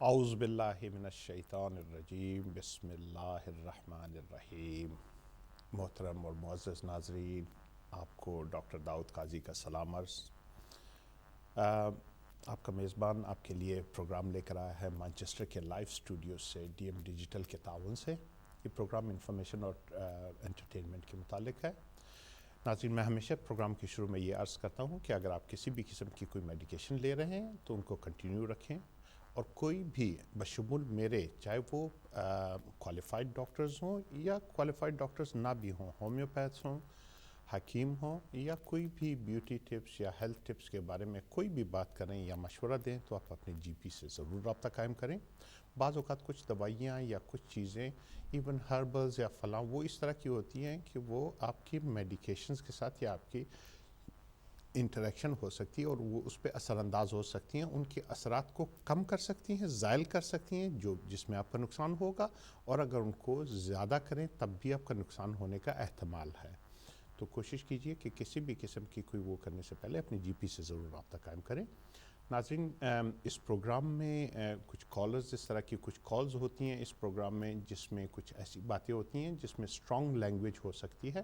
اعوذ باللہ من الشیطان الرجیم بسم اللہ الرحمن الرحیم۔ محترم اور معزز ناظرین، آپ کو ڈاکٹر داؤد قاضی کا سلام عرض۔ آپ کا میزبان آپ کے لیے پروگرام لے کر آیا ہے مانچسٹر کے لائیو اسٹوڈیو سے ڈی ایم ڈیجیٹل کے تعاون سے۔ یہ پروگرام انفارمیشن اور انٹرٹینمنٹ کے متعلق ہے۔ ناظرین، میں ہمیشہ پروگرام کے شروع میں یہ عرض کرتا ہوں کہ اگر آپ کسی بھی قسم کی کوئی میڈیکیشن لے رہے ہیں تو ان کو کنٹینیو رکھیں، اور کوئی بھی بشمول میرے، چاہے وہ کوالیفائڈ ڈاکٹرز ہوں یا کوالیفائڈ ڈاکٹرز نہ بھی ہوں، ہومیوپیتھس ہوں، حکیم ہوں، یا کوئی بھی بیوٹی ٹپس یا ہیلتھ ٹپس کے بارے میں کوئی بھی بات کریں یا مشورہ دیں تو آپ اپنے جی پی سے ضرور رابطہ قائم کریں۔ بعض اوقات کچھ دوائیاں یا کچھ چیزیں ایون ہربلز یا فلاں وہ اس طرح کی ہوتی ہیں کہ وہ آپ کی میڈیکیشنز کے ساتھ یا آپ کی انٹریکشن ہو سکتی ہے اور وہ اس پہ اثر انداز ہو سکتی ہیں، ان کے اثرات کو کم کر سکتی ہیں، زائل کر سکتی ہیں، جس میں آپ کا نقصان ہوگا، اور اگر ان کو زیادہ کریں تب بھی آپ کا نقصان ہونے کا احتمال ہے۔ تو کوشش کیجئے کہ کسی بھی قسم کی کوئی وہ کرنے سے پہلے اپنے جی پی سے ضرور رابطہ قائم کریں۔ ناظرین، اس پروگرام میں کچھ کالرز، اس طرح کی کچھ کالز ہوتی ہیں اس پروگرام میں جس میں کچھ ایسی باتیں ہوتی ہیں جس میں اسٹرانگ لینگویج ہو سکتی ہے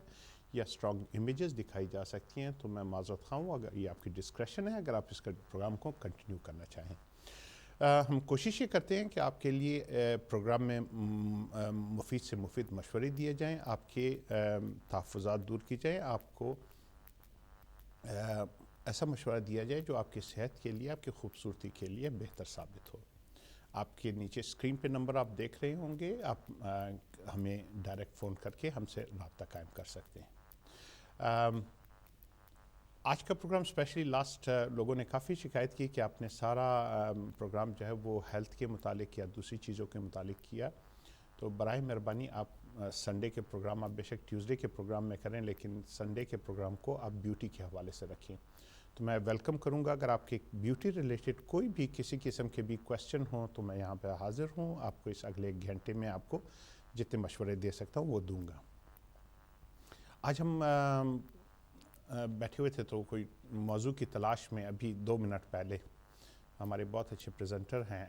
یا اسٹرانگ امیجز دکھائی جا سکتی ہیں، تو میں معذرت خواہ ہوں، اگر یہ آپ کی ڈسکریشن ہے اگر آپ اس کا پروگرام کو کنٹینیو کرنا چاہیں۔ ہم کوشش یہ کرتے ہیں کہ آپ کے لیے پروگرام میں مفید سے مفید مشورے دیے جائیں، آپ کے تحفظات دور کی جائیں، آپ کو ایسا مشورہ دیا جائے جو آپ کی صحت کے لیے، آپ کی خوبصورتی کے لیے بہتر ثابت ہو۔ آپ کے نیچے اسکرین پہ نمبر آپ دیکھ رہے ہوں گے، آپ ہمیں ڈائریکٹ فون کر کے ہم سے رابطہ قائم کر سکتے ہیں۔ آج کا پروگرام اسپیشلی لاسٹ لوگوں نے کافی شکایت کی کہ آپ نے سارا پروگرام جو ہے وہ ہیلتھ کے متعلق یا دوسری چیزوں کے متعلق کیا، تو برائے مہربانی آپ سنڈے کے پروگرام، آپ بے شک ٹیوزڈے کے پروگرام میں کریں، لیکن سنڈے کے پروگرام کو آپ بیوٹی کے حوالے سے رکھیں۔ تو میں ویلکم کروں گا، اگر آپ کے بیوٹی ریلیٹڈ کوئی بھی کسی قسم کے بھی کویسچن ہوں تو میں یہاں پہ حاضر ہوں، آپ کو اس اگلے 1 گھنٹے میں آپ کو جتنے مشورے دے سکتا ہوں وہ دوں گا۔ آج ہم بیٹھے ہوئے تھے تو کوئی موضوع کی تلاش میں، ابھی 2 منٹ پہلے ہمارے بہت اچھے پریزنٹر ہیں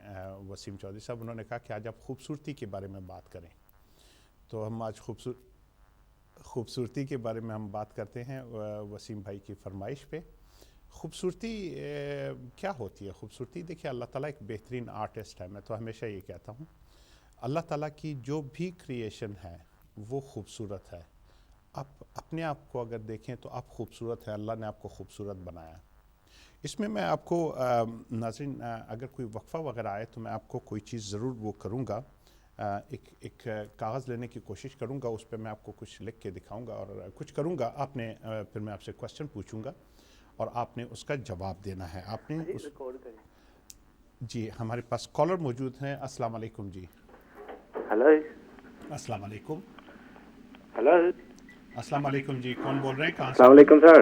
وسیم چودھری صاحب، انہوں نے کہا کہ آج آپ خوبصورتی کے بارے میں بات کریں، تو ہم آج خوبصورتی کے بارے میں ہم بات کرتے ہیں وسیم بھائی کی فرمائش پہ۔ خوبصورتی کیا ہوتی ہے؟ خوبصورتی دیکھیے، اللہ تعالیٰ ایک بہترین آرٹسٹ ہے، میں تو ہمیشہ یہ کہتا ہوں اللہ تعالیٰ کی جو بھی کریشن ہے وہ خوبصورت ہے۔ آپ اپنے آپ کو اگر دیکھیں تو آپ خوبصورت ہیں، اللہ نے آپ کو خوبصورت بنایا۔ اس میں آپ کو ناظرین اگر کوئی وقفہ وغیرہ آئے تو میں آپ کو کوئی چیز ضرور وہ کروں گا، ایک کاغذ لینے کی کوشش کروں گا، اس پہ میں آپ کو کچھ لکھ کے دکھاؤں گا اور کچھ کروں گا، آپ نے پھر میں آپ سے کویسچن پوچھوں گا اور آپ نے اس کا جواب دینا ہے۔ آپ نے ریکارڈ کریں۔ جی، ہمارے پاس کالر موجود ہیں۔ السلام علیکم جی۔ ہلو السلام علیکم۔ ہلو السلام علیکم جی، کون بول رہے ہیں، کہاں سے السلام بول؟ علیکم سر۔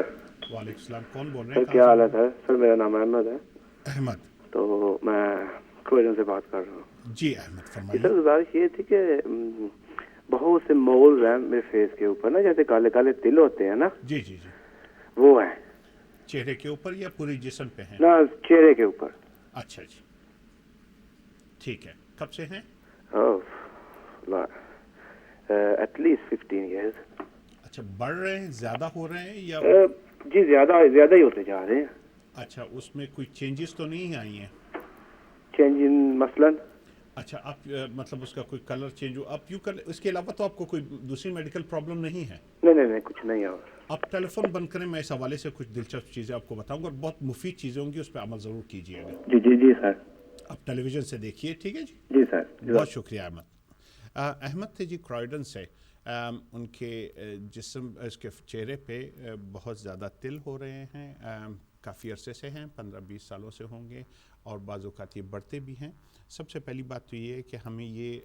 وعلیکم السلام، کون بول رہے ہیں، سر کہاں کیا سے حال ہے بول رہے سر؟ سر میرا نام احمد ہے، ہیں؟ احمد تو میں کوئٹہ سے بات کر رہا ہوں جی۔ احمد جی فرمائیے۔ سر، گزارش یہ تھی کہ بہت سے مولز ہیں میرے فیس کے اوپر نا، جیسے کالے کالے تل ہوتے ہیں نا، جی جی جی، وہ ہیں چہرے کے اوپر یا پوری جسم پہ ہیں؟ نا، چہرے کے اوپر۔ اچھا جی، ٹھیک ہے، کب سے ہیں؟ At least 15 years. اچھا، بڑھ رہے ہیں، زیادہ ہو رہے ہیں یا؟ جی زیادہ ہی ہوتے جا رہے ہیں۔ اچھا، اس میں کوئی چینجز تو نہیں آئی ہیں؟ چینج ان مثلاً؟ اچھا، آپ مطلب اس کا کوئی کلر چینج ہو، آپ یوں کر، اس کے علاوہ تو آپ کو کوئی دوسری میڈیکل پرابلم نہیں ہے؟ نہیں کچھ نہیں ہے۔ اور آپ ٹیلی فون بند کریں، میں اس حوالے سے کچھ دلچسپ چیزیں آپ کو بتاؤں گا اور بہت مفید چیزیں ہوں گی، اس پہ عمل ضرور کیجیے گا۔ جی سر۔ آپ ٹیلی ویژن سے دیکھیے، ٹھیک ہے جی؟ جی سر۔ بہت شکریہ احمد۔ احمد تھے جی کرائیڈن سے، ان کے جسم، اس کے چہرے پہ بہت زیادہ تل ہو رہے ہیں، کافی عرصے سے ہیں، 15-20 سالوں سے ہوں گے، اور بعض اوقات یہ بڑھتے بھی ہیں۔ سب سے پہلی بات تو یہ ہے کہ ہمیں یہ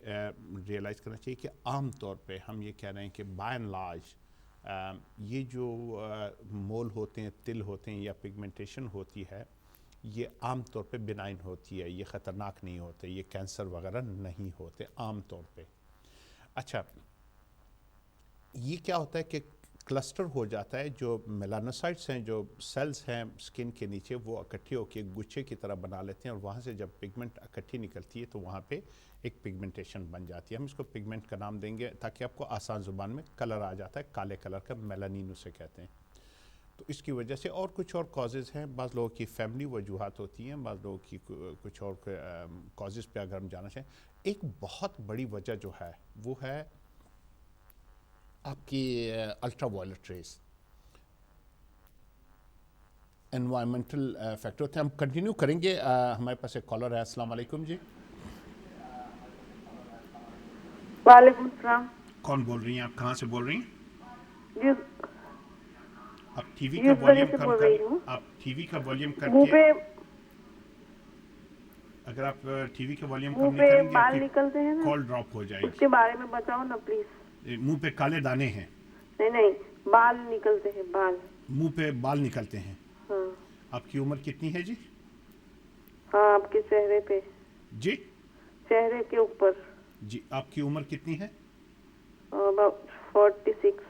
ریئلائز کرنا چاہیے کہ عام طور پہ ہم یہ کہہ رہے ہیں کہ بائی اینڈ لارج یہ جو مول ہوتے ہیں، تل ہوتے ہیں یا پگمنٹیشن ہوتی ہے، یہ عام طور پہ بنائن ہوتی ہے، یہ خطرناک نہیں ہوتے، یہ کینسر وغیرہ نہیں ہوتے عام طور پہ۔ اچھا، یہ کیا ہوتا ہے کہ کلسٹر ہو جاتا ہے، جو میلانوسائٹس ہیں، جو سیلز ہیں سکن کے نیچے، وہ اکٹھے ہو کے گچھے کی طرح بنا لیتے ہیں، اور وہاں سے جب پگمنٹ اکٹھی نکلتی ہے تو وہاں پہ ایک پگمنٹیشن بن جاتی ہے. ہم اس کو پگمنٹ کا نام دیں گے تاکہ آپ کو آسان زبان میں کلر آ جاتا ہے، کالے کلر کا، میلانین اسے کہتے ہیں. تو اس کی وجہ سے اور کچھ اور کازز ہیں. بعض لوگوں کی فیملی وجوہات ہوتی ہیں، بعض لوگوں کی کچھ اور کازز پہ اگر ہم جانا چاہیں. ایک بہت بڑی وجہ جو ہے وہ ہے آپ کی ultraviolet rays, environmental factor ہوتے ہیں. ہم کنٹینیو کریں گے. ہمارے پاس ایک کالر ہے. السلام علیکم جی. وعلیکم السلام. کون بول رہی ہیں آپ؟ کہاں سے بول رہی ہیں؟ جی آپ ٹی وی کا اس وجہ والیوم سے کم بول کر رہی لیں. ہوں. آپ ٹی وی کا والیوم کر منہ کے، پہ اگر آپ ٹی وی کا والیوم منہ کم نہیں پہ کریں گے آپ بال کی نکلتے ہیں نا، کال ڈراپ ہو جائے اس کے بارے میں بتاؤ نا پلیز. گی. منہ پہ کالے دانے ہیں؟ نہیں بال نکلتے ہیں، بال. منہ پہ بال نکلتے ہیں. ہاں آپ کی عمر کتنی ہے جی؟ ہاں آپ کے چہرے پہ، جی چہرے کے اوپر. جی آپ کی عمر کتنی ہے؟ 46.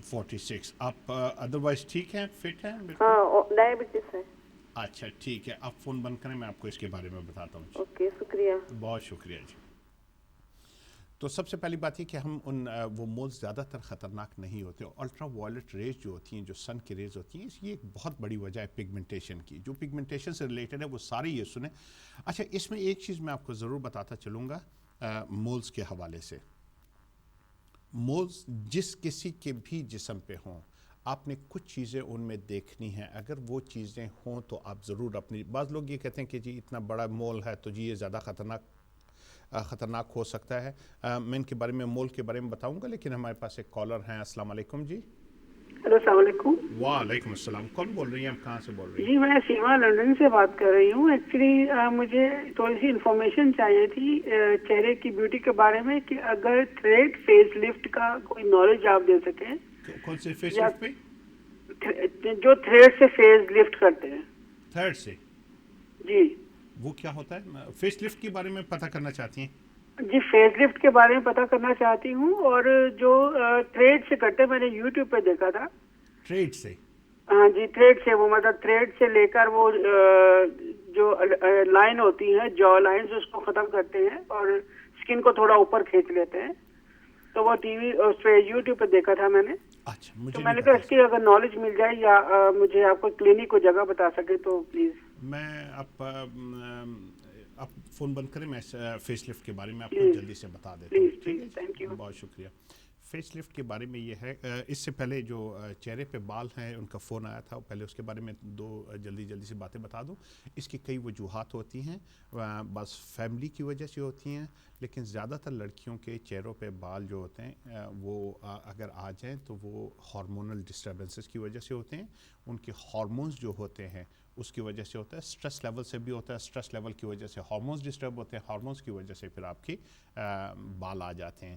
46. آپ ادروائز ٹھیک ہیں، فٹ ہیں بالکل؟ ہاں ڈائبٹیز ہے. اچھا ٹھیک ہے، آپ فون بند کریں، میں آپ کو اس کے بارے میں بتاتا ہوں. اوکے شکریہ. بہت شکریہ جی. تو سب سے پہلی بات یہ کہ ہم وہ مولز زیادہ تر خطرناک نہیں ہوتے. الٹرا وائلٹ ریز جو ہوتی ہیں، جو سن کی ریز ہوتی ہیں، یہ ایک بہت بڑی وجہ ہے پگمنٹیشن کی. جو پگمنٹیشن سے ریلیٹڈ ہے وہ سارے یہ سنیں. اچھا اس میں ایک چیز میں آپ کو ضرور بتاتا چلوں گا مولز کے حوالے سے. مولز جس کسی کے بھی جسم پہ ہوں، آپ نے کچھ چیزیں ان میں دیکھنی ہیں. اگر وہ چیزیں ہوں تو آپ ضرور اپنی، بعض لوگ یہ کہتے ہیں کہ جی اتنا بڑا مول ہے تو جی یہ زیادہ خطرناک ہو سکتا ہے. میں ان کے بارے میں، مول کے بارے میں بتاؤں گا، لیکن ہمارے پاس ایک کالر ہیں. السلام علیکم جی. ہلو السلام علیکم. وعلیکم السلام. کون بول رہی ہیں آپ؟ کہاں سے بول رہی ہیں؟ جی میں سیما لندن سے بات کر رہی ہوں. ایکچولی مجھے تھوڑی سی انفارمیشن چاہیے تھی چہرے کی بیوٹی کے بارے میں، کہ اگر تھریڈ فیس لفٹ کا کوئی نالج آپ دے سکیں. کون سے فیس لفٹ پہ؟ جو تھریڈ سے فیس لفٹ کرتے ہیں. تھرڈ سے؟ جی وہ کیا ہوتا ہے؟ فیس لفٹ کے بارے میں پتہ کرنا چاہتی ہیں؟ جی فیس لفٹ کے بارے میں پتہ کرنا چاہتی ہوں. اور جو تھریڈ سے کرتے ہیں، میں نے یوٹیوب پہ دیکھا تھا. ٹریڈ سے؟ ہاں جی تھریڈ سے، وہ مطلب تھریڈ سے لے کر وہ جو لائن ہوتی ہے، جو لائنز، اس کو ختم کرتے ہیں اور اسکن کو تھوڑا اوپر کھینچ لیتے ہیں. تو وہ ٹی وی اس پہ یوٹیوب پہ دیکھا تھا میں نے. اچھا تو مجھے میں نہیں نے کہا پتا. اس کی اگر نالج مل جائے یا مجھے آپ کو کلینک کو جگہ بتا سکے تو پلیز. میں آپ فون بند کریں، میں فیس لفٹ کے بارے میں آپ کو پلیز جلدی سے بتا دیتا ہوں. پلیز ٹھیک ہے پلیز جی، تھینک یو. بہت شکریہ. فیس لفٹ کے بارے میں یہ ہے، اس سے پہلے جو چہرے پہ بال ہیں ان کا فون آیا تھا، پہلے اس کے بارے میں جلدی سے باتیں بتا دوں. اس کی کئی وجوہات ہوتی ہیں. بس فیملی کی وجہ سے ہوتی ہیں، لیکن زیادہ تر لڑکیوں کے چہروں پہ بال جو ہوتے ہیں وہ اگر آ جائیں تو وہ ہارمونل ڈسٹربنسز کی وجہ سے ہوتے ہیں. ان کے ہارمونز جو ہوتے ہیں اس کی وجہ سے ہوتا ہے. سٹریس لیول سے بھی ہوتا ہے. سٹریس لیول کی وجہ سے ہارمونز ڈسٹرب ہوتے ہیں. ہارمونز کی وجہ سے پھر آپ کی بال آ جاتے ہیں.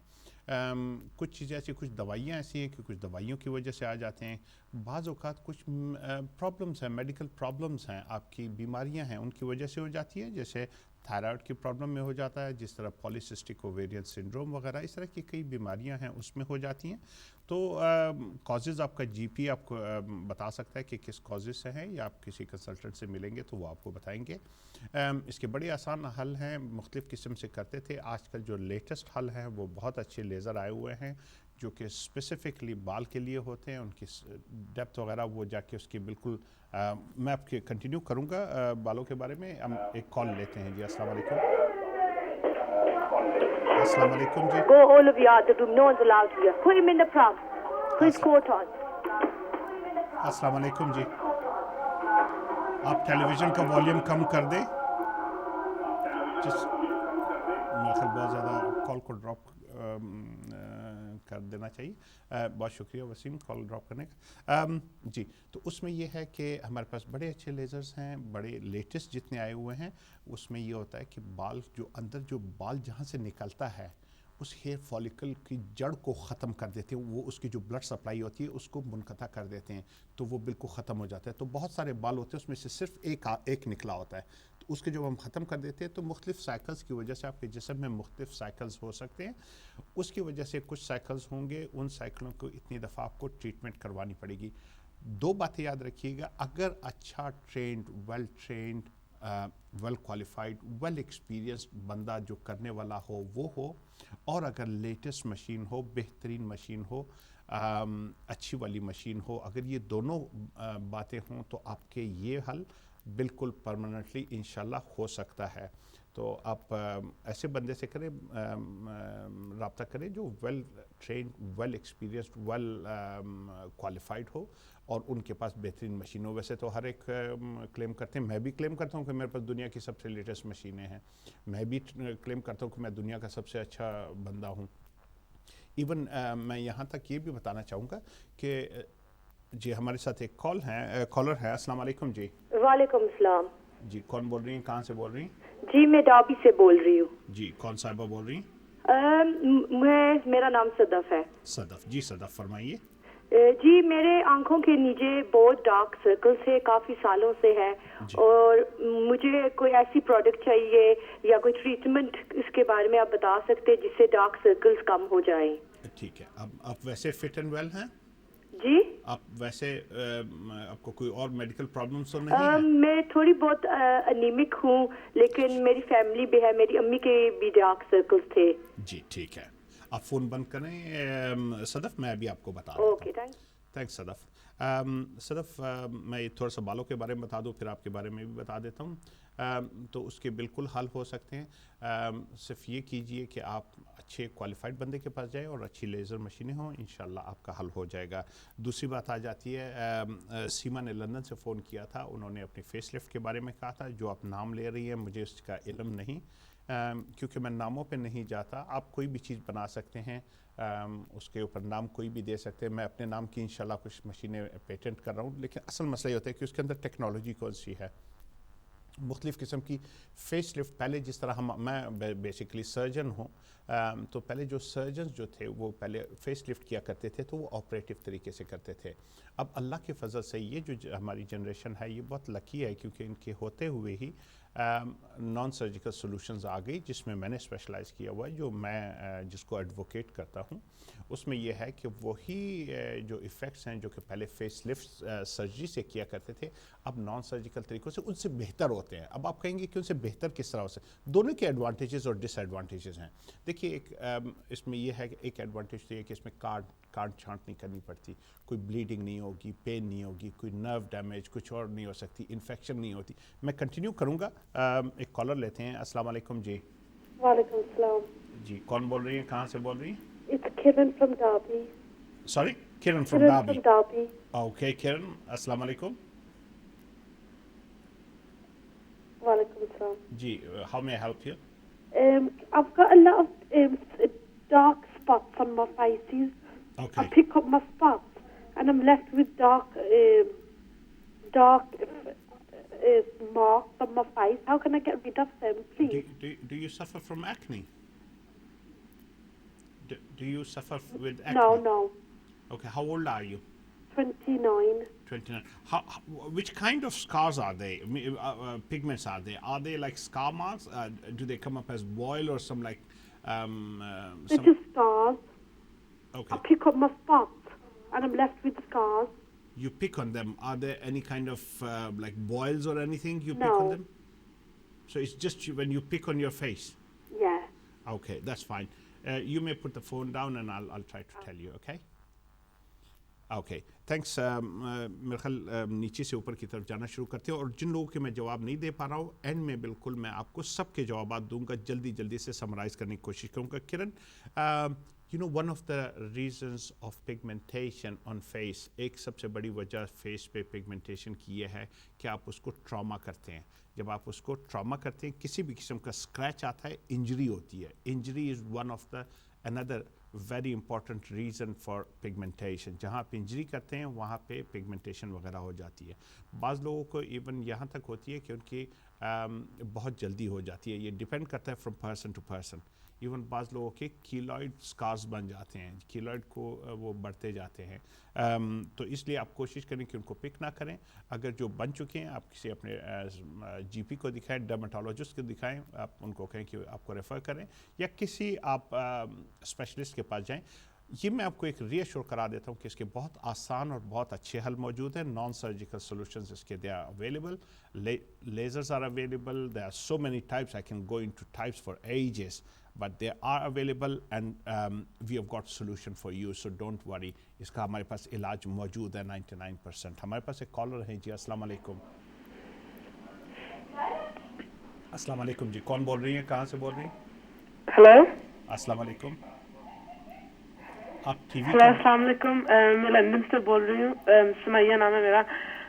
کچھ چیزیں ایسی، کچھ دوائیاں ایسی ہیں کہ کچھ دوائیوں کی وجہ سے آ جاتے ہیں. بعض اوقات کچھ پرابلمس ہیں، میڈیکل پرابلمس ہیں، آپ کی بیماریاں ہیں، ان کی وجہ سے ہو جاتی ہے. جیسے تھائرائڈ کی پرابلم میں ہو جاتا ہے، جس طرح پولیسسٹک اوویرین سنڈروم وغیرہ، اس طرح کی کئی بیماریاں ہیں اس میں ہو جاتی ہیں. تو کازز آپ کا جی پی آپ کو بتا سکتا ہے کہ کس کازز سے ہیں، یا آپ کسی کنسلٹنٹ سے ملیں گے تو وہ آپ کو بتائیں گے. اس کے بڑے آسان حل ہیں، مختلف قسم سے کرتے تھے. آج کل جو لیٹسٹ حل ہیں وہ بہت اچھے لیزر آئے ہوئے ہیں جو کہ اسپیسیفکلی بال کے لیے ہوتے ہیں. ان کی ڈیپتھ وغیرہ وہ جا کے اس کی بالکل میں آپ کے کنٹینیو کروں گا بالوں کے بارے میں. ہم ایک کال لیتے ہیں جی. السلام علیکم. السلام علیکم جی. Go all of you out the room. No one's allowed here. Put him in the pram. Put his coat on. السلام علیکم جی. آپ ٹیلی ویژن کا والیوم کم کر دیں. میرے خیال بہت زیادہ کال کو ڈراپ کر دینا چاہیے. بہت شکریہ وسیم کال ڈراپ کرنے کا. جی تو اس میں یہ ہے کہ ہمارے پاس بڑے اچھے لیزرز ہیں، بڑے لیٹسٹ جتنے آئے ہوئے ہیں. اس میں یہ ہوتا ہے کہ بال جو اندر، جو بال جہاں سے نکلتا ہے اس ہیئر فالیکل کی جڑ کو ختم کر دیتے ہیں. وہ اس کی جو بلڈ سپلائی ہوتی ہے اس کو منقطع کر دیتے ہیں، تو وہ بالکل ختم ہو جاتا ہے. تو بہت سارے بال ہوتے ہیں، اس میں سے صرف ایک نکلا ہوتا ہے. تو اس کے جب ہم ختم کر دیتے ہیں تو مختلف سائیکلز کی وجہ سے آپ کے جسم میں مختلف سائیکلز ہو سکتے ہیں. اس کی وجہ سے کچھ سائیکلز ہوں گے, ان سائیکلوں کو اتنی دفعہ آپ کو ٹریٹمنٹ کروانی پڑے گی. 2 باتیں یاد رکھیے گا, اگر اچھا trained, well qualified, well experienced بندہ جو کرنے والا ہو وہ ہو, اور اگر لیٹسٹ مشین ہو, بہترین مشین ہو, اچھی والی مشین ہو, اگر یہ دونوں باتیں ہوں تو آپ کے یہ حل بالکل پرماننٹلی انشاءاللہ ہو سکتا ہے. تو آپ ایسے بندے سے کریں, رابطہ کریں جو well trained, well experienced, well qualified ہو اور ان کے پاس بہترین مشین ہو. ویسے تو ہر ایک کلیم کرتے ہیں, میں بھی کلیم کرتا ہوں کہ میرے پاس دنیا کی سب سے لیٹسٹ مشینیں ہیں, میں بھی کلیم کرتا ہوں کہ میں دنیا کا سب سے اچھا بندہ ہوں. ایون میں یہاں تک یہ بھی بتانا چاہوں گا کہ جی ہمارے ساتھ ایک کالر ہے. السلام علیکم. جی وعلیکم السلام. جی کون بول رہی ہیں, کہاں سے بول رہی ہیں؟ جی میں ڈابی سے بول رہی ہوں. جی کون صاحبہ بول رہی ہیں؟ میرا نام صدف ہے. صدف, جی صدف فرمائیے. جی میرے آنکھوں کے نیچے بہت ڈارک سرکلز ہے, کافی سالوں سے ہے, اور مجھے کوئی ایسی پروڈکٹ چاہیے یا کوئی ٹریٹمنٹ اس کے بارے میں آپ بتا سکتے جس سے ڈارک سرکلز کم ہو جائیں. ٹھیک ہے. اب آپ ویسے فٹ اینڈ ویل ہیں؟ جی آپ ویسے آپ کو کوئی اور میڈیکل پرابلمس تو نہیں ہے؟ میں تھوڑی بہت انیمک ہوں, لیکن میری فیملی بھی ہے, میری امی کے بھی ڈارک سرکلز تھے. جی ٹھیک ہے, آپ فون بند کریں صدف, میں ابھی آپ کو بتا رہا ہوں. اوکے تھینکس صدف. صدف میں تھوڑا سا بالوں کے بارے میں بتا دوں, پھر آپ کے بارے میں بھی بتا دیتا ہوں. تو اس کے بالکل حل ہو سکتے ہیں. صرف یہ کیجئے کہ آپ اچھے کوالیفائڈ بندے کے پاس جائیں اور اچھی لیزر مشینیں ہوں, انشاءاللہ آپ کا حل ہو جائے گا. دوسری بات آ جاتی ہے, سیما نے لندن سے فون کیا تھا, انہوں نے اپنی فیس لفٹ کے بارے میں کہا تھا. جو آپ نام لے رہی ہیں مجھے اس کا علم نہیں, کیونکہ میں ناموں پہ نہیں جاتا. آپ کوئی بھی چیز بنا سکتے ہیں, اس کے اوپر نام کوئی بھی دے سکتے ہیں. میں اپنے نام کی انشاءاللہ کچھ مشینیں پیٹنٹ کر رہا ہوں, لیکن اصل مسئلہ یہ ہوتا ہے کہ اس کے اندر ٹیکنالوجی کون سی ہے. مختلف قسم کی فیس لفٹ, پہلے جس طرح میں بیسیکلی سرجن ہوں, تو پہلے جو سرجنز جو تھے وہ پہلے فیس لفٹ کیا کرتے تھے تو وہ آپریٹو طریقے سے کرتے تھے. اب اللہ کے فضل سے یہ جو ہماری جنریشن ہے یہ بہت لکی ہے, کیونکہ ان کے ہوتے ہوئے ہی نان سرجیکل سولوشنز آ گئی, جس میں نے اسپیشلائز کیا ہوا ہے, جو میں جس کو ایڈوکیٹ کرتا ہوں. اس میں یہ ہے کہ وہی جو ایفیکٹس ہیں جو کہ پہلے فیس لفٹ سرجری سے کیا کرتے تھے, اب نان سرجیکل طریقوں سے ان سے بہتر ہوتے ہیں. اب آپ کہیں گے کہ ان سے بہتر کس طرح ہو سکتے, دونوں کے ایڈوانٹیجز اور ڈس ایڈوانٹیجز ہیں. دیکھیے اس میں یہ ہے کہ ایک ایڈوانٹیج تو یہ کہ اس میں کارڈ چھانٹ نہیں کرنی پڑتی, کوئی بلیڈنگ نہیں ہوگی, پین نہیں ہوگی, کوئی نرو ڈیمیج کچھ اور نہیں ہو سکتی, انفیکشن نہیں ہوتی. میں کنٹینیو کروں گا. ایک کالر لیتے ہیں. السلام علیکم. جی وعلیکم السلام. جی کون بول رہی ہیں, کہاں سے بول رہی ہیں؟ It's Kiran from Derby. Sorry, Kiran from Derby. Okay, Kiran, السلام علیکم. وعلیکم السلام. جی how may I help you? I've got a lot of dark spots on my faces. Okay. I pick up my spots and I'm left with dark marks on my face. How can I get rid of them, please? Do you suffer from acne? Do you suffer with acne? No. Okay, how old are you? 29. 29. Which kind of scars are they? Pigments are they? Are they like scar marks? Do they come up as boil or some like... They're just scars. Okay. I pick up my spots and I'm left with scars. You pick on them. Are there any kind of like boils or anything you pick No. on them? So it's just when you pick on your face? Yeah. Okay, that's fine. You may put the phone down and I'll try to tell you, okay? Okay thanks. میرے خیال نیچے سے اوپر کی طرف جانا شروع کرتے ہیں, اور جن لوگوں کے میں جواب نہیں دے پا رہا ہوں اینڈ میں بالکل میں آپ کو سب کے جوابات دوں گا, جلدی سے سمرائز کرنے کی کوشش کروں گا. Kiran, you know one of the reasons of pigmentation on face, ایک سب سے بڑی وجہ فیس پہ پگمنٹیشن کی یہ ہے کہ آپ اس کو ٹراما کرتے ہیں. جب آپ اس کو ٹراما کرتے ہیں, کسی بھی قسم کا اسکریچ آتا ہے, انجری ہوتی ہے. Injury is one of the another very important reason for pigmentation. جہاں آپ انجری کرتے ہیں وہاں پہ پگمنٹیشن وغیرہ ہو جاتی ہے. بعض لوگوں کو ایون یہاں تک ہوتی ہے کہ ان کی بہت جلدی ہو جاتی ہے. یہ ڈپینڈ کرتا ہے from person to person. Even بعض لوگوں کے کیلوئڈ سکارز بن جاتے ہیں, کیلوئڈ کو وہ بڑھتے جاتے ہیں. تو اس لیے آپ کوشش کریں کہ ان کو پک نہ کریں. اگر جو بن چکے ہیں آپ کسی اپنے جی پی کو دکھائیں, ڈرمیٹولوجسٹ کو دکھائیں, آپ ان کو کہیں کہ آپ کو ریفر کریں, یا کسی آپ اسپیشلسٹ کے پاس جائیں. یہ میں آپ کو ایک ری ایشور کرا دیتا ہوں کہ اس کے بہت آسان اور بہت اچھے حل موجود ہیں. نان سرجیکل سولوشنز اس کے they are available, lasers are available, they are so many types, I can go into types for ages, but they are available and we have got solution for you, so don't worry. اس کا ہمارے پاس علاج موجود ہے 99%. ہمارے پاس ایک collar ہیں جی. السلام علیکم. السلام علیکم جی, کون بول رہی ہیں, کہاں سے بول رہی ہیں؟ ہلو, السلام علیکم. آپ ٹی وی ہلو, السلام علیکم. میں لندن سے بول رہی ہوں, سمیہ نام ہے میرا.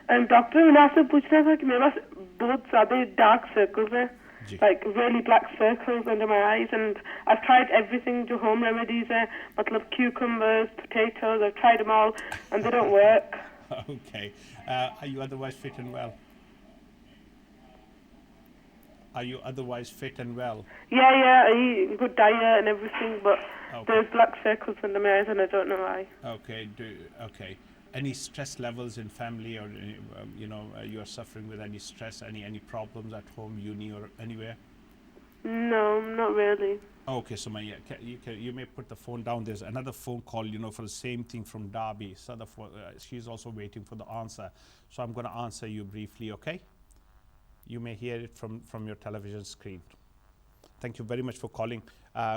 ڈاکٹر, میں آپ سے پوچھنا تھا کہ میرے پاس بہت زیادہ ڈارک سرکلز ہیں, like really black circles under my eyes, and I've tried everything, جو home remedies ہیں, مطلب cucumbers, potatoes, I've tried them all and they don't work. Okay. Are you otherwise fit and well? Are you otherwise fit and well? Yeah, I eat good diet and everything, but there's black circles under my eyes and I don't know why. Okay. Okay. Any stress levels in family, or you are suffering with any stress, any problems at home, uni, or anywhere? No, not really. Okay, so you may put the phone down. There's another phone call, for the same thing from Derby. So she's also waiting for the answer. So I'm going to answer you briefly, okay? You may hear it from your television screen. Thank you very much for calling.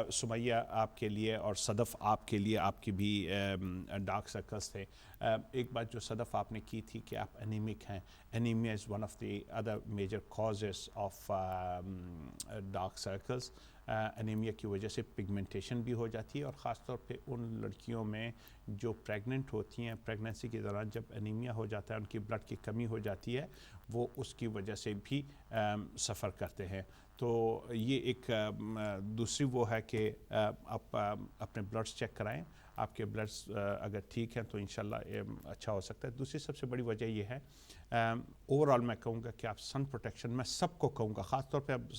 Sumaiya آپ کے لیے اور صدف آپ کے لیے, آپ کی بھی ڈارک سرکلز تھے. ایک بات جو صدف آپ نے کی تھی کہ آپ انیمک ہیں. Anaemia is one of the other major causes of dark circles. Anaemia کی وجہ سے پگمنٹیشن بھی ہو جاتی ہے, اور خاص طور پہ ان لڑکیوں میں جو پریگننٹ ہوتی ہیں, پریگننسی کے دوران جب انیمیا ہو جاتا ہے, ان کی بلڈ کی کمی ہو جاتی ہے, وہ اس کی وجہ سے بھی سفر کرتے ہیں. تو یہ ایک دوسری وہ ہے کہ آپ اپنے بلڈس چیک کرائیں. آپ کے بلڈس اگر ٹھیک ہیں تو انشاءاللہ اچھا ہو سکتا ہے. دوسری سب سے بڑی وجہ یہ ہے, اوور آل میں کہوں گا کہ آپ سن پروٹیکشن, میں سب کو کہوں گا, خاص طور پہ اب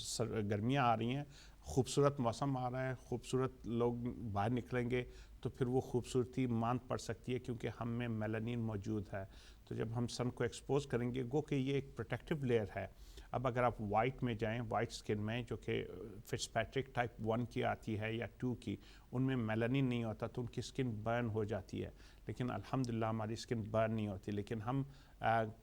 گرمیاں آ رہی ہیں, خوبصورت موسم آ رہا ہے, خوبصورت لوگ باہر نکلیں گے تو پھر وہ خوبصورتی ماند پڑ سکتی ہے, کیونکہ ہم میں میلانین موجود ہے. تو جب ہم سن کو ایکسپوز کریں گے, گو کہ یہ ایک پروٹیکٹیو لیئر ہے. اب اگر آپ وائٹ میں جائیں, وائٹ سکن میں, جو کہ فٹس پیٹرک ٹائپ 1 کی آتی ہے یا 2 کی, ان میں میلانین نہیں ہوتا, تو ان کی سکن برن ہو جاتی ہے. لیکن الحمدللہ ہماری سکن برن نہیں ہوتی. لیکن ہم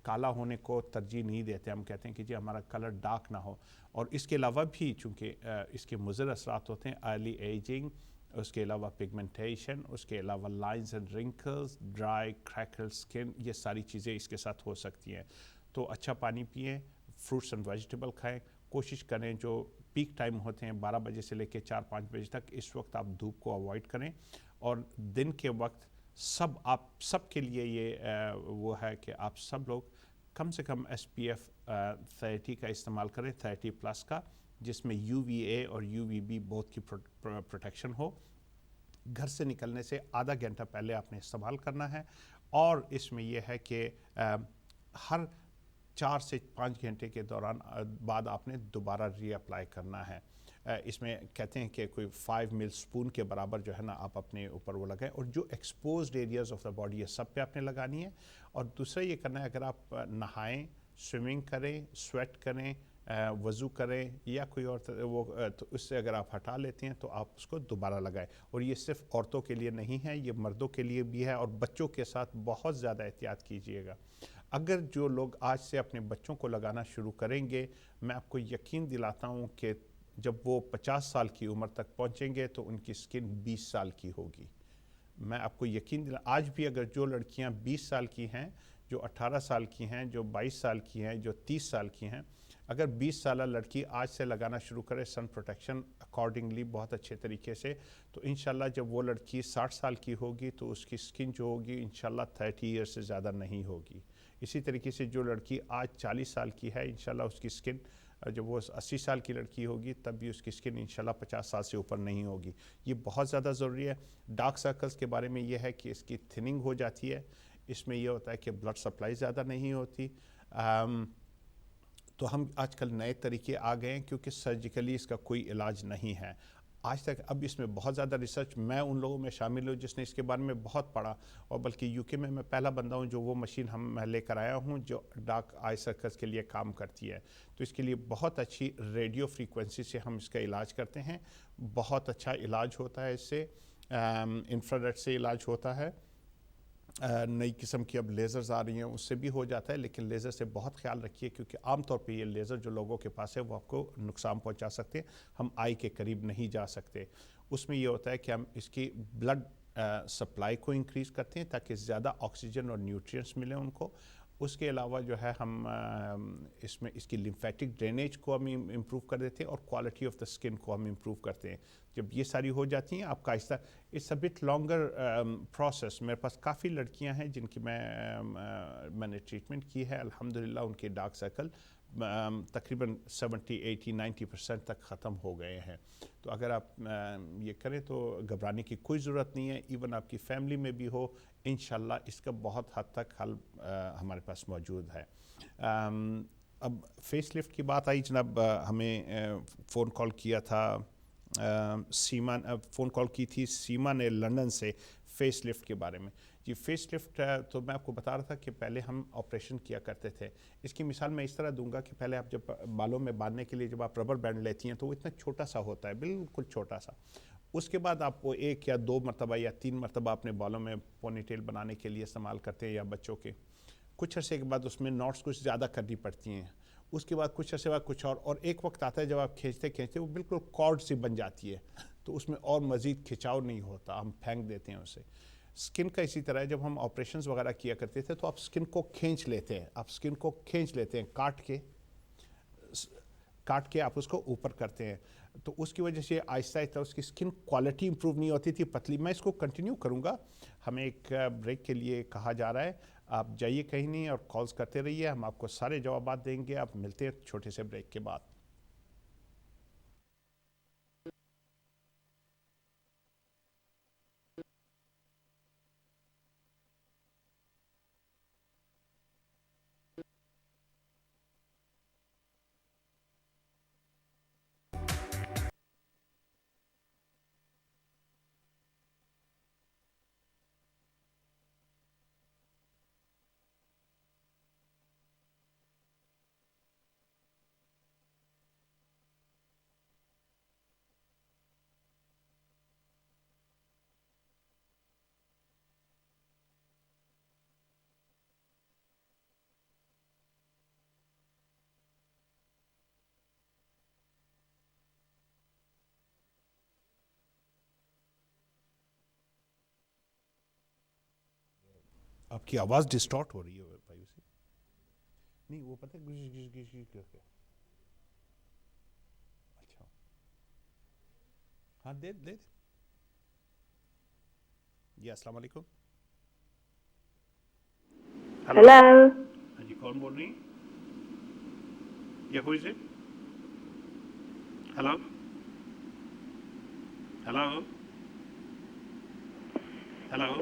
کالا ہونے کو ترجیح نہیں دیتے, ہم کہتے ہیں کہ جی ہمارا کلر ڈارک نہ ہو. اور اس کے علاوہ بھی چونکہ اس کے مضر اثرات ہوتے ہیں, ارلی ایجنگ, اس کے علاوہ پگمنٹیشن, اس کے علاوہ لائنز اینڈ رنکلز, ڈرائی کریکل سکن, یہ ساری چیزیں اس کے ساتھ ہو سکتی ہیں. تو اچھا پانی پئیں, فروٹس اینڈ ویجیٹیبل کھائیں. کوشش کریں جو پیک ٹائم ہوتے ہیں 12 بجے سے لے کے 4-5 بجے تک, اس وقت آپ دھوپ کو اوائڈ کریں. اور دن کے وقت آپ سب کے لیے یہ وہ ہے کہ آپ سب لوگ کم سے کم SPF 30 کا استعمال کریں, 30+ کا, جس میں UVA اور UVB بہت کی پروٹیکشن ہو. گھر سے نکلنے سے آدھا گھنٹہ پہلے آپ نے استعمال کرنا ہے. اور اس میں یہ ہے کہ ہر 4 سے 5 گھنٹے کے دوران بعد آپ نے دوبارہ ری اپلائی کرنا ہے. اس میں کہتے ہیں کہ کوئی 5 مل اسپون کے برابر جو ہے نا آپ اپنے اوپر وہ لگائیں, اور جو exposed areas of the body ہے سب پہ آپ نے لگانی ہے. اور دوسرا یہ کرنا ہے, اگر آپ نہائیں, سوئمنگ کریں, سویٹ کریں, وضو کریں یا کوئی اور وہ, تو اس سے اگر آپ ہٹا لیتے ہیں تو آپ اس کو دوبارہ لگائیں. اور یہ صرف عورتوں کے لیے نہیں ہے, یہ مردوں کے لیے بھی ہے. اور بچوں کے ساتھ بہت زیادہ احتیاط کیجیے گا. اگر جو لوگ آج سے اپنے بچوں کو لگانا شروع کریں گے, میں آپ کو یقین دلاتا ہوں کہ جب وہ 50 سال کی عمر تک پہنچیں گے تو ان کی سکن 20 سال کی ہوگی. میں آپ کو یقین آج بھی اگر جو لڑکیاں 20 سال کی ہیں, جو 18 سال کی ہیں, جو 22 سال کی ہیں, جو 30 سال کی ہیں, اگر 20 سالہ لڑکی آج سے لگانا شروع کرے سن پروٹیکشن اکارڈنگلی بہت اچھے طریقے سے, تو انشاءاللہ جب وہ لڑکی 60 سال کی ہوگی تو اس کی سکن جو ہوگی انشاءاللہ 30 ایئر سے زیادہ نہیں ہوگی. اسی طریقے سے جو لڑکی آج 40 سال کی ہے, انشاءاللہ اس کی سکن جب وہ 80 سال کی لڑکی ہوگی تب بھی اس کی سکن انشاءاللہ 50 سال سے اوپر نہیں ہوگی. یہ بہت زیادہ ضروری ہے. ڈارک سرکلز کے بارے میں یہ ہے کہ اس کی تھننگ ہو جاتی ہے, اس میں یہ ہوتا ہے کہ بلڈ سپلائی زیادہ نہیں ہوتی. تو ہم آج کل نئے طریقے آ گئے ہیں, کیونکہ سرجیکلی اس کا کوئی علاج نہیں ہے. آج تک اب اس میں بہت زیادہ ریسرچ، میں ان لوگوں میں شامل ہوں جس نے اس کے بارے میں بہت پڑھا، اور بلکہ یو کے میں پہلا بندہ ہوں جو وہ مشین میں لے کر آیا ہوں جو ڈارک آئی سرکلز کے لیے کام کرتی ہے. تو اس کے لیے بہت اچھی ریڈیو فریکوینسی سے ہم اس کا علاج کرتے ہیں، بہت اچھا علاج ہوتا ہے اس سے، انفراریڈ سے علاج ہوتا ہے. نئی قسم کی اب لیزرز آ رہی ہیں اس سے بھی ہو جاتا ہے، لیکن لیزر سے بہت خیال رکھیے کیونکہ عام طور پہ یہ لیزر جو لوگوں کے پاس ہے وہ آپ کو نقصان پہنچا سکتے ہیں، ہم آئی کے قریب نہیں جا سکتے. اس میں یہ ہوتا ہے کہ ہم اس کی بلڈ سپلائی کو انکریز کرتے ہیں تاکہ زیادہ آکسیجن اور نیوٹرینٹس ملیں ان کو. اس کے علاوہ جو ہے ہم اس میں اس کی لمفیٹک ڈرینیج کو ہم امپروو کر دیتے ہیں اور کوالٹی آف دا سکن کو ہم امپروو کرتے ہیں. جب یہ ساری ہو جاتی ہیں آپ کا آہستہ، it's a bit longer process. میرے پاس کافی لڑکیاں ہیں جن کی میں نے ٹریٹمنٹ کی ہے، الحمدللہ ان کے ڈارک سرکل تقریباً 70 80 90% تک ختم ہو گئے ہیں. تو اگر آپ یہ کریں تو گھبرانے کی کوئی ضرورت نہیں ہے. ایون آپ کی فیملی میں بھی ہو، انشاءاللہ اس کا بہت حد تک حل ہمارے پاس موجود ہے. اب فیس لفٹ کی بات آئی جناب، ہمیں فون کال کیا تھا سیما، فون کال کی تھی سیما نے لندن سے فیس لفٹ کے بارے میں. جی فیس لفٹ تو میں آپ کو بتا رہا تھا کہ پہلے ہم آپریشن کیا کرتے تھے. اس کی مثال میں اس طرح دوں گا کہ پہلے آپ جب بالوں میں باندھنے کے لیے جب آپ ربر بینڈ لیتی ہیں تو وہ اتنا چھوٹا سا ہوتا ہے، بالکل چھوٹا سا. اس کے بعد آپ وہ 1 یا 2 مرتبہ یا 3 مرتبہ اپنے بالوں میں پونی ٹیل بنانے کے لیے استعمال کرتے ہیں یا بچوں کے. کچھ عرصے کے بعد اس میں نوٹس کچھ زیادہ کرنی پڑتی ہیں. اس کے بعد کچھ عرصے بعد کچھ اور ایک وقت آتا ہے جب آپ کھینچتے وہ بالکل کارڈ سی بن جاتی ہے، تو اس میں اور مزید کھچاؤ نہیں ہوتا، ہم پھینک دیتے ہیں اسے. سکن کا اسی طرح ہے، جب ہم آپریشنز وغیرہ کیا کرتے تھے تو آپ سکن کو کھینچ لیتے ہیں، کاٹ کے آپ اس کو اوپر کرتے ہیں. تو اس کی وجہ سے آہستہ آہستہ اس کی سکن کوالٹی امپروو نہیں ہوتی تھی، پتلی. میں اس کو کنٹینیو کروں گا. ہمیں ایک بریک کے لیے کہا جا رہا ہے، آپ جائیے کہیں نہیں اور کالز کرتے رہیے، ہم آپ کو سارے جوابات دیں گے. آپ ملتے ہیں چھوٹے سے بریک کے بعد. آپ کی آواز ڈسٹارٹ ہو رہی ہے بھائی سے. نہیں وہ پتہ ہے اچھا ہاں دے جی. السلام علیکم. Hello. ہاں جی، کون بول رہی ہیں؟ یا کوئی سے؟ Hello hello hello.